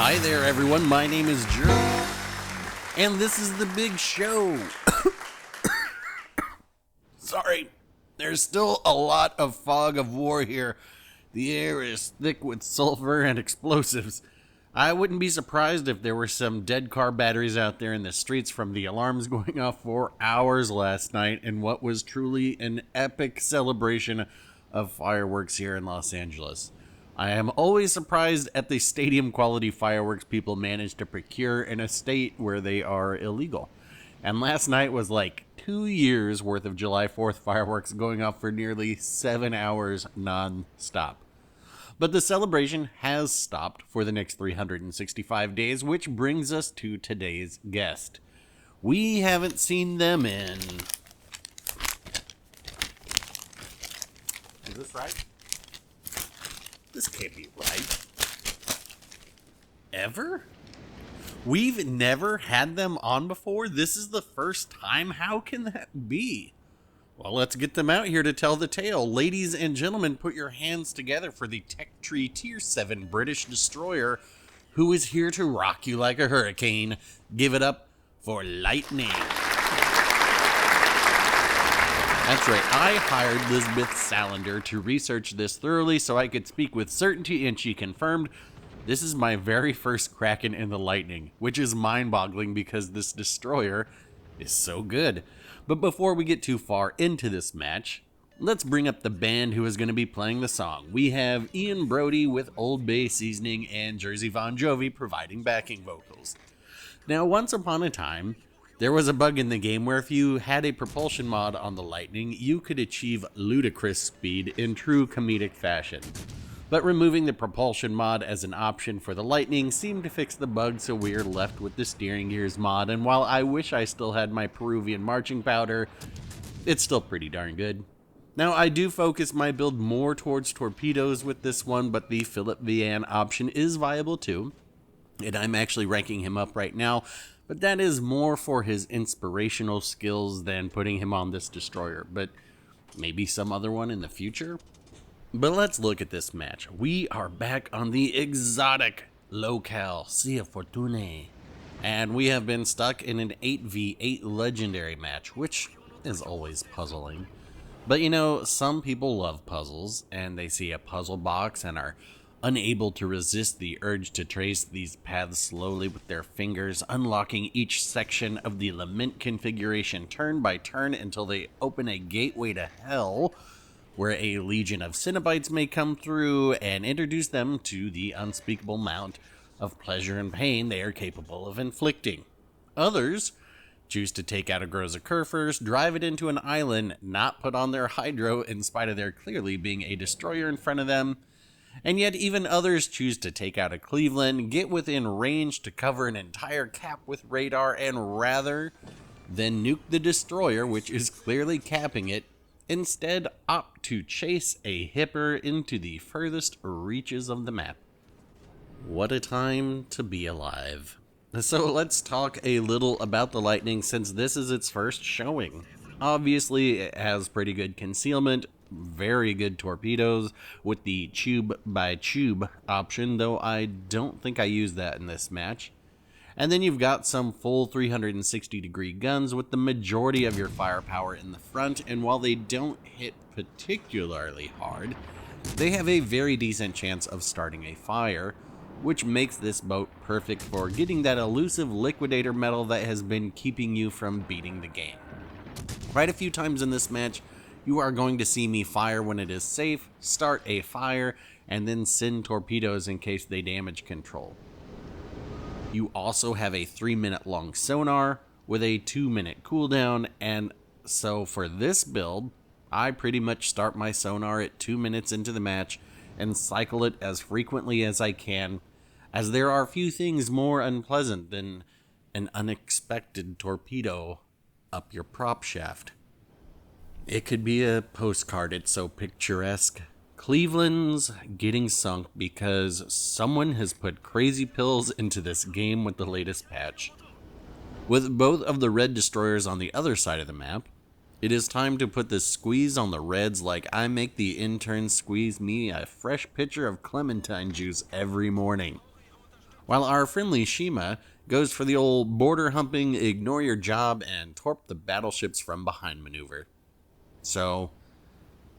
Hi there, everyone. My name is Drew, and this is the big show. Sorry, there's still a lot of fog of war here. The air is thick with sulfur and explosives. I wouldn't be surprised if there were some dead car batteries out there in the streets from the alarms going off for hours last night in what was truly an epic celebration of fireworks here in Los Angeles. I am always surprised at the stadium quality fireworks people manage to procure in a state where they are illegal. And last night was like 2 years worth of July 4th fireworks going off for nearly 7 hours non-stop. But the celebration has stopped for the next 365 days, which brings us to today's guest. We haven't seen them in... Is this right? This can't be right. Ever? We've never had them on before? This is the first time? How can that be? Well, let's get them out here to tell the tale. Ladies and gentlemen, put your hands together for the Tech Tree Tier 7 British destroyer who is here to rock you like a hurricane. Give it up for Lightning. That's right, I hired Lisbeth Salander to research this thoroughly so I could speak with certainty, and she confirmed this is my very first Kraken in the Lightning, which is mind-boggling because this destroyer is so good. But before we get too far into this match, let's bring up the band who is going to be playing the song. We have Ian Brody with Old Bay Seasoning and Jersey Bon Jovi providing backing vocals. Now, once upon a time, there was a bug in the game where if you had a propulsion mod on the Lightning, you could achieve ludicrous speed in true comedic fashion. But removing the propulsion mod as an option for the Lightning seemed to fix the bug, so we're left with the steering gears mod, and while I wish I still had my Peruvian marching powder, it's still pretty darn good. Now, I do focus my build more towards torpedoes with this one, but the Philip Vian option is viable too, and I'm actually ranking him up right now, but that is more for his inspirational skills than putting him on this destroyer, but maybe some other one in the future? But let's look at this match. We are back on the exotic locale, Sea of Fortune, and we have been stuck in an 8v8 legendary match, which is always puzzling. But you know, some people love puzzles, and they see a puzzle box and are unable to resist the urge to trace these paths slowly with their fingers, unlocking each section of the lament configuration turn by turn until they open a gateway to hell, where a legion of Cenobites may come through and introduce them to the unspeakable amount of pleasure and pain they are capable of inflicting. Others choose to take out a Groza Kerr first, drive it into an island, not put on their Hydro in spite of there clearly being a destroyer in front of them, and yet even others choose to take out a Cleveland, get within range to cover an entire cap with radar, and rather than nuke the destroyer, which is clearly capping it, instead opt to chase a hipper into the furthest reaches of the map. What a time to be alive. So let's talk a little about the Lightning since this is its first showing. Obviously, it has pretty good concealment, very good torpedoes with the tube by tube option, though I don't think I used that in this match. And then you've got some full 360 degree guns with the majority of your firepower in the front, and while they don't hit particularly hard, they have a very decent chance of starting a fire, which makes this boat perfect for getting that elusive liquidator medal that has been keeping you from beating the game. Quite a few times in this match, you are going to see me fire when it is safe, start a fire, and then send torpedoes in case they damage control. You also have a 3-minute long sonar with a 2-minute cooldown, and so for this build, I pretty much start my sonar at 2 minutes into the match and cycle it as frequently as I can, as there are few things more unpleasant than an unexpected torpedo up your prop shaft. It could be a postcard, it's so picturesque. Cleveland's getting sunk because someone has put crazy pills into this game with the latest patch. With both of the red destroyers on the other side of the map, it is time to put the squeeze on the reds like I make the interns squeeze me a fresh pitcher of clementine juice every morning. while our friendly Shima goes for the old border humping, ignore your job, and torp the battleships from behind maneuver. So,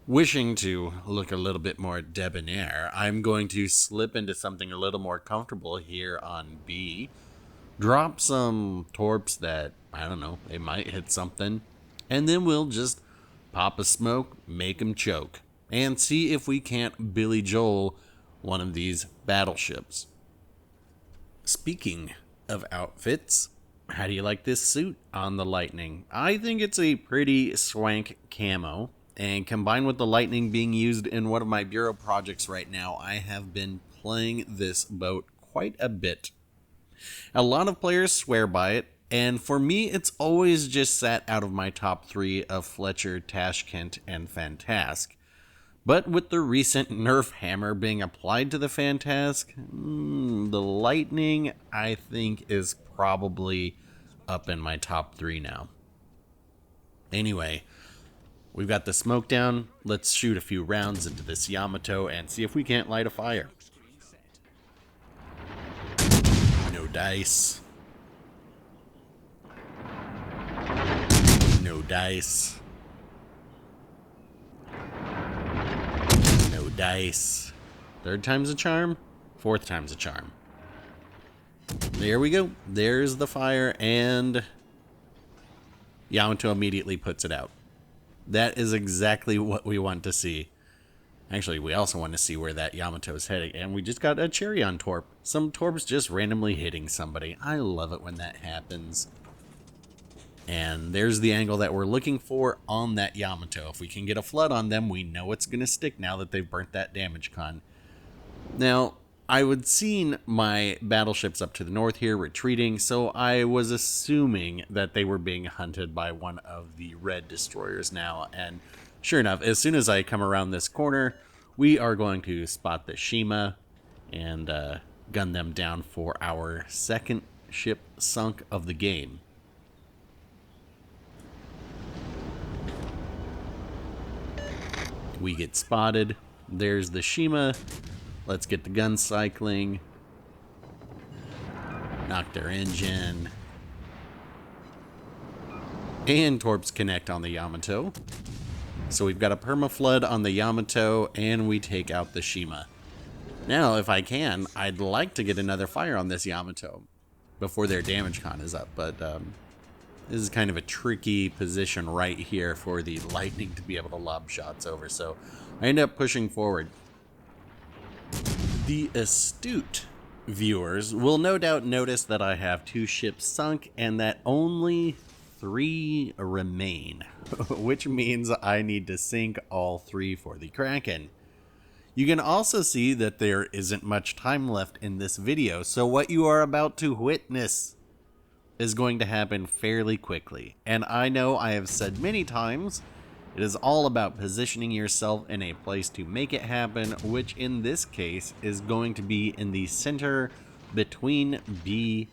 wishing to look a little bit more debonair, I'm going to slip into something a little more comfortable here on B. Drop some torps that, I don't know, they might hit something. And then we'll just pop a smoke, make them choke, and see if we can't Billy Joel one of these battleships. Speaking of outfits, how do you like this suit on the Lightning? I think it's a pretty swank camo, and combined with the Lightning being used in one of my bureau projects right now, I have been playing this boat quite a bit. A lot of players swear by it, and for me, it's always just sat out of my top 3 of Fletcher, Tashkent, and Fantask. But with the recent nerf hammer being applied to the Fantask, the Lightning, I think, is probably up in my top 3 now. Anyway, we've got the smoke down. Let's shoot a few rounds into this Yamato and see if we can't light a fire. No dice. No dice. No dice. Third time's a charm. Fourth time's a charm. There we go. There's the fire, and Yamato immediately puts it out. That is exactly what we want to see. Actually, we also want to see where that Yamato is heading, and we just got a cherry on torp. Some torps just randomly hitting somebody. I love it when that happens. And there's the angle that we're looking for on that Yamato. If we can get a flood on them, we know it's going to stick now that they've burnt that damage con. Now, I would seen my battleships up to the north here retreating, so I was assuming that they were being hunted by one of the red destroyers now, and sure enough, as soon as I come around this corner, we are going to spot the Shima and gun them down for our second ship sunk of the game. We get spotted. There's the Shima. Let's get the gun cycling. Knock their engine. And torps connect on the Yamato. So we've got a permaflood on the Yamato, and we take out the Shima. Now, if I can, I'd like to get another fire on this Yamato before their damage con is up, but this is kind of a tricky position right here for the Lightning to be able to lob shots over, so I end up pushing forward. The astute viewers will no doubt notice that I have 2 ships sunk and that only 3 remain, which means I need to sink all 3 for the Kraken. You can also see that there isn't much time left in this video, so what you are about to witness is going to happen fairly quickly. And I know I have said many times, it is all about positioning yourself in a place to make it happen, which in this case is going to be in the center between B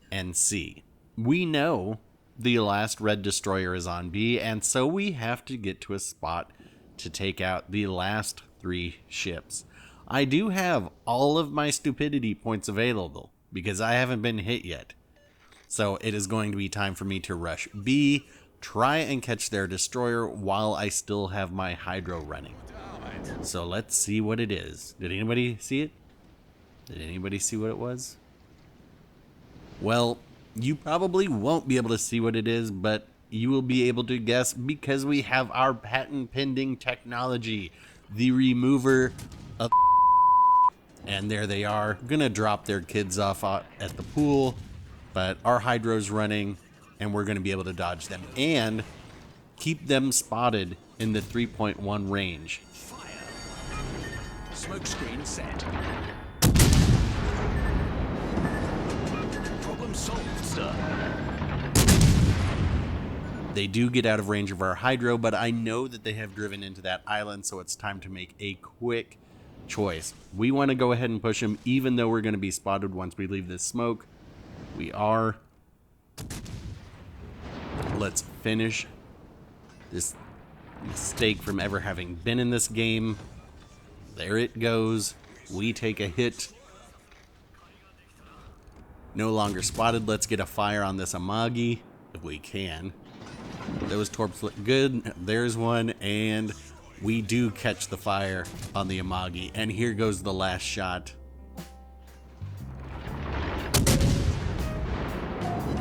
and C. We know the last red destroyer is on B, and so we have to get to a spot to take out the last 3 ships. I do have all of my stupidity points available because I haven't been hit yet. So it is going to be time for me to rush B, try and catch their destroyer while I still have my hydro running. So let's see what it is. Did anybody see it? Did anybody see what it was? Well, you probably won't be able to see what it is, but you will be able to guess because we have our patent pending technology, the remover of. And there they are, gonna drop their kids off at the pool. But our hydro's running, and we're going to be able to dodge them and keep them spotted in the 3.1 range. Fire. Smoke screen set. Problem solved, sir. They do get out of range of our hydro, but I know that they have driven into that island, so it's time to make a quick choice. We want to go ahead and push them, even though we're going to be spotted once we leave this smoke. We are. Let's finish this mistake from ever having been in this game. There it goes. We take a hit. No longer spotted. Let's get a fire on this Amagi, if we can. Those torps look good. There's one, and we do catch the fire on the Amagi. And here goes the last shot.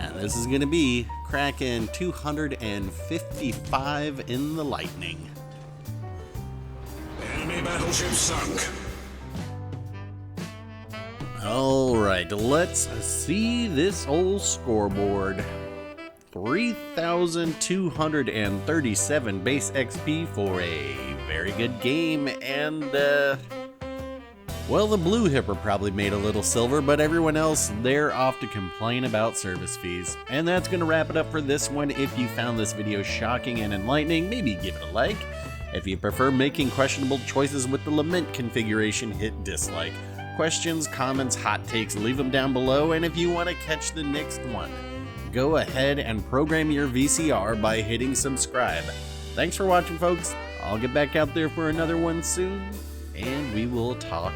And this is going to be Kraken 255 in the lightning. Enemy battleship sunk. Alright, let's see this old scoreboard. 3,237 base XP for a very good game, and well, the blue hipper probably made a little silver, but everyone else, they're off to complain about service fees. And that's gonna wrap it up for this one. If you found this video shocking and enlightening, maybe give it a like. If you prefer making questionable choices with the lament configuration, hit dislike. Questions, comments, hot takes, leave them down below, and if you want to catch the next one, go ahead and program your VCR by hitting subscribe. Thanks for watching, folks. I'll get back out there for another one soon, and we will talk